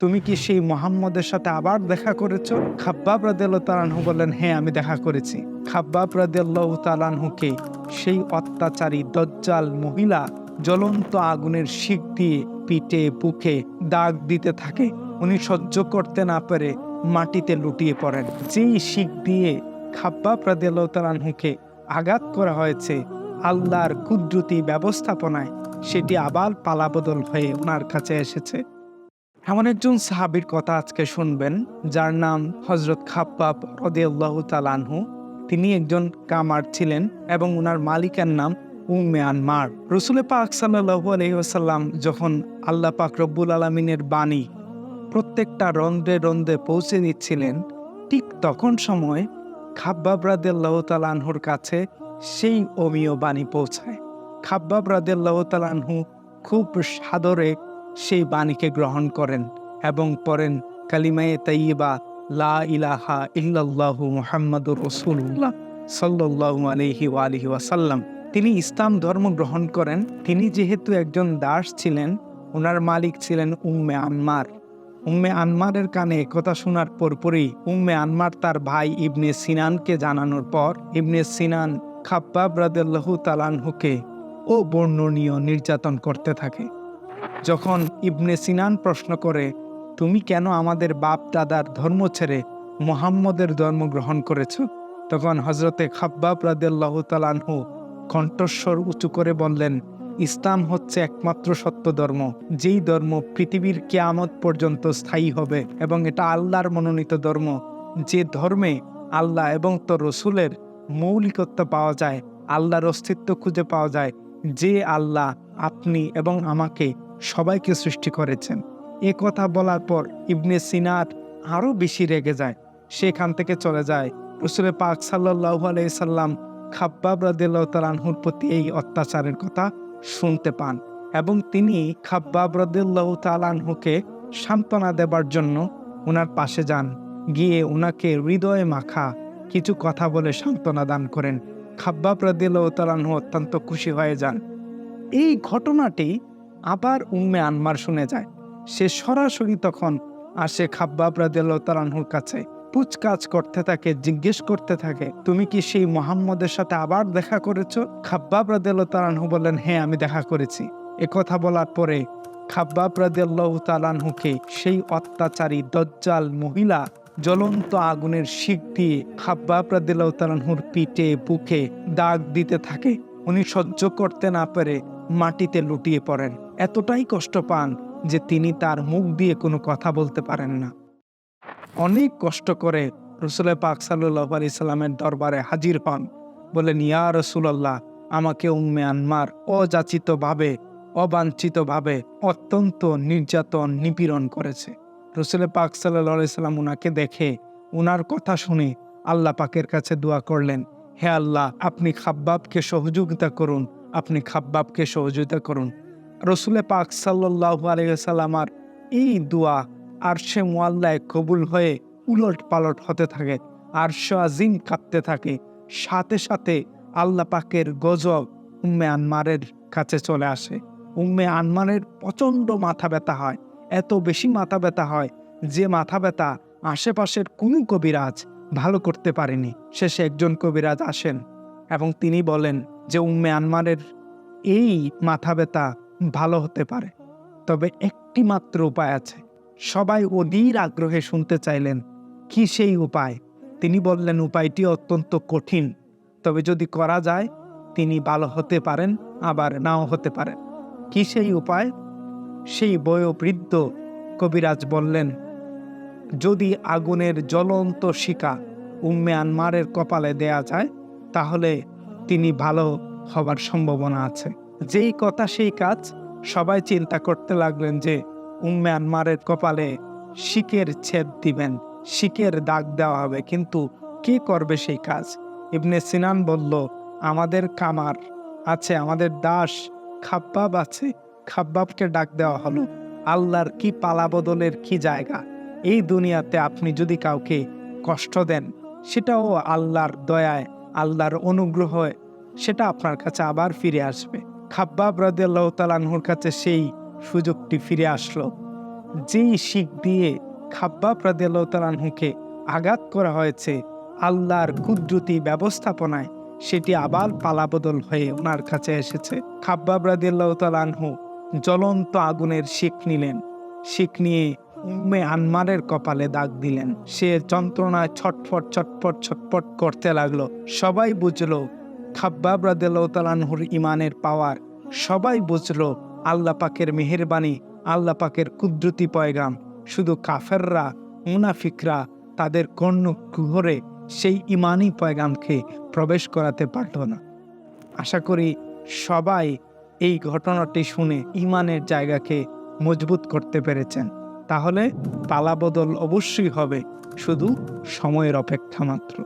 তুমি কি সেই মুহাম্মদের সাথে আবার দেখা করেছো? খাব্বাব রাদিয়াল্লাহু তাআলা আনহু বললেন, হ্যাঁ, আমি দেখা করেছি। খাব্বাব রাদিয়াল্লাহু তাআলা আনহুকে সেই অত্যাচারী দজ্জাল মহিলা জ্বলন্ত আগুনের শিক দিয়ে পিঠে বুকে দাগ দিতে থাকে। উনি সহ্য করতে না পেরে মাটিতে লুটিয়ে পড়েন। যেই শিক দিয়ে খাব্বাব রাদিয়াল্লাহু তাআলা আনহুকে আঘাত করা হয়েছে, আল্লাহর কুদরতি ব্যবস্থাপনায় সেটি আবার পালাবদল হয়ে ওনার কাছে এসেছে। এমন একজন সাহাবীর কথা আজকে শুনবেন, যার নাম হযরত খাব্বাব রাদিয়াল্লাহু তাআলা আনহু। তিনি একজন কামার ছিলেন এবং উনার মালিকের নাম উম্মে আনমার। রাসূল পাক সাল্লাল্লাহু আলাইহি ওয়াসাল্লাম যখন আল্লাহ পাক রব্বুল আলামিনের বাণী প্রত্যেকটা রন্ধ্রে রন্ধ্রে পৌঁছে দিচ্ছিলেন, ঠিক তখন সময় খাব্বাব রাদিয়াল্লাহু তাআলা আনহুর কাছে সেই অমীয় বাণী পৌঁছায়। খাব্বাব রাদিয়াল্লাহু তাআলা আনহু খুব সাদরে সেই বাণীকে গ্রহণ করেন এবং পড়েন কালিমায়ে তাইয়্যিবা লা ইলাহা ইল্লাল্লাহু মুহাম্মাদুর রাসূলুল্লাহ সাল্লাল্লাহু আলাইহি ওয়া আলিহি ওয়াসাল্লাম। তিনি ইসলাম ধর্ম গ্রহণ করেন। তিনি যেহেতু একজন দাস ছিলেন, ওনার মালিক ছিলেন উম্মে আনমার। উম্মে আনমারের কানে কথা শোনার পরপরই উম্মে আনমার তার ভাই ইবনে সিনানকে জানানোর পর ইবনে সিনান খাব্বাব রাদিয়াল্লাহু তাআলা আনহুকে অবর্ণনীয় নির্যাতন করতে থাকে। যখন ইবনে সিনান প্রশ্ন করে, তুমি কেন আমাদের বাপ দাদার ধর্ম ছেড়ে মুহাম্মদের ধর্ম গ্রহণ করেছ? তখন হযরতে খাব্বাব রাদিয়াল্লাহু তাআলা আনহু কণ্ঠস্বর উঁচু করে বললেন, ইসলাম হচ্ছে একমাত্র সত্য ধর্ম, যেই ধর্ম পৃথিবীর কিয়ামত পর্যন্ত স্থায়ী হবে এবং এটা আল্লাহর মনোনীত ধর্ম। যে ধর্মে আল্লাহ এবং তার রসুলের মৌলিকত্ব পাওয়া যায়, আল্লাহর অস্তিত্ব খুঁজে পাওয়া যায়, যে আল্লাহ আপনি এবং আমাকে সবাইকে সৃষ্টি করেছেন। এ কথা বলার পর ইবনে সিনার আরও বেশি রেগে যায়, সেখান থেকে চলে যায়। রাসূল পাক সাল্লাল্লাহু আলাইহি সাল্লাম খাব্বাব রাদিয়াল্লাহু তাআলা আনহুর প্রতি এই অত্যাচারের কথা শুনতে পান এবং তিনি খাব্বাব রাদিয়াল্লাহু তাআলা আনহুকে সান্ত্বনা দেবার জন্য ওনার পাশে যান। গিয়ে ওনাকে হৃদয়ে মাখা কিছু কথা বলে সান্ত্বনা দান করেন। খাব্বাব রাদিয়াল্লাহু তাআলা আনহু অত্যন্ত খুশি হয়ে যান। এই ঘটনাটি আবার উম্মে আনমার শুনে যায়। সে সরাসরি তখন আসে খাব্বাব রাদিয়াল্লাহু তাআলা আনহুর কাছে, পুছকাছ করতে থাকে, জিজ্ঞেস করতে থাকে, তুমি কি সেই মুহাম্মদের সাথে আবার দেখা করেছো? খাব্বাব রাদিয়াল্লাহু তাআলা আনহু বললেন, হ্যাঁ, আমি দেখা করেছি। এ কথা বলার পরে খাব্বাব রাদিয়াল্লাহু তাআলা আনহুকে সেই অত্যাচারী দজ্জাল মহিলা জ্বলন্ত আগুনের শিক দিয়ে খাব্বাব রাদিয়াল্লাহু তাআলা আনহুর পিঠে বুকে দাগ দিতে থাকে। উনি সহ্য করতে না পেরে মাটিতে লুটিয়ে পড়েন। এতটাই কষ্ট পান যে তিনি তার মুখ দিয়ে কোনো কথা বলতে পারেন না। অনেক কষ্ট করে রাসূল পাক সাল্লাল্লাহু আলাইহি সাল্লামের দরবারে হাজির হন। বলেন, ইয়া রাসূলুল্লাহ, আমাকে উম্মে আনমার অযাচিতভাবে, অবাঞ্ছিতভাবে অত্যন্ত নির্যাতন নিপীড়ন করেছে। রাসূল পাক সাল্লাল্লাহু আলাইহি সাল্লাম উনাকে দেখে, উনার কথা শুনে আল্লাহ পাকের কাছে দোয়া করলেন, হে আল্লাহ, আপনি খাব্বাবকে সহযোগিতা করুন, আপনি খাব্বাবকে সহযোগিতা করুন। রাসূল পাক সাল্লাল্লাহু আলাইহি সাল্লামার এই দোয়া আরশে মুআল্লায় কবুল হয়ে উলট পালট হতে থাকে। আরশ আজিম কাঁপতে থাকে। সাথে সাথে আল্লাহ পাকের গজব উম্মে আনমারের কাছে চলে আসে। উম্মে আনমারের প্রচণ্ড মাথা ব্যথা হয়। এত বেশি মাথা ব্যথা হয় যে মাথা ব্যথা আশেপাশের কোনো কবিরাজ ভালো করতে পারেনি। শেষে একজন কবিরাজ আসেন এবং তিনি বলেন যে উম্মে আনমারের এই মাথা ব্যথা ভালো হতে পারে, তবে একটি মাত্র উপায় আছে। সবাই অধীর আগ্রহে শুনতে চাইলেন, কি সেই উপায়? তিনি বললেন, উপায়টি অত্যন্ত কঠিন, তবে যদি করা যায় তিনি ভালো হতে পারেন, আবার নাও হতে পারেন। কি সেই উপায়? সেই বয়োবৃদ্ধ কবিরাজ বললেন, যদি আগুনের জ্বলন্ত শিখা উম্মে আনমারের কপালে দেয়া যায় তাহলে তিনি ভালো হবার সম্ভাবনা আছে। যেই কথা সেই কাজ। সবাই চিন্তা করতে লাগলেন যে উম্মে আনমারের কপালে শিকের ছেদ দিবেন, শিকের দাগ দেওয়া হবে, কিন্তু কে করবে সেই কাজ? ইবনে সিনান বলল, আমাদের কামার আছে, আমাদের দাস খাব্বাব আছে, খাব্বাবকে ডাক দেওয়া হলো। আল্লাহর কি পালাবদলের কি জায়গা! এই দুনিয়াতে আপনি যদি কাউকে কষ্ট দেন, সেটাও আল্লাহর দয়ায়, আল্লাহর অনুগ্রহে সেটা আপনার কাছে আবার ফিরে আসবে। খাব্বাব রাদিয়াল্লাহু তাআলা আনহুর কাছে সেই সুযোগটি ফিরে আসলো। যেই শিখ দিয়ে খাব্বাব রাদিয়াল্লাহু তাআলা আনহুকে আঘাত করা হয়েছে আল্লাহর কুদরতি ব্যবস্থাপনায়, সেটি আবার পালাবদল হয়ে ওনার কাছে এসেছে। খাব্বাব রাদিয়াল্লাহু তাআলা আনহু জ্বলন্ত আগুনের শিখ নিলেন, শিখ নিয়ে উম্মে আনমারের কপালে দাগ দিলেন। সে যন্ত্রণায় ছটফট ছটফট ছটফট করতে লাগলো। সবাই বুঝলো খাব্বাব রাদিয়াল্লাহু তাআলা আনহুর ইমানের পাওয়ার, সবাই বুঝলো আল্লাহ পাকের মেহেরবানি, আল্লাহ পাকের কুদরতি পয়গাম। শুধু কাফেররা, মুনাফিকরা তাদের কর্ণকুহরে সেই ইমানি পয়গামকে প্রবেশ করাতে পারল না। আশা করি সবাই এই ঘটনাটি শুনে ইমানের জায়গাকে মজবুত করতে পেরেছেন। তাহলে পালাবদল অবশ্যই হবে, শুধু সময়ের অপেক্ষা মাত্র।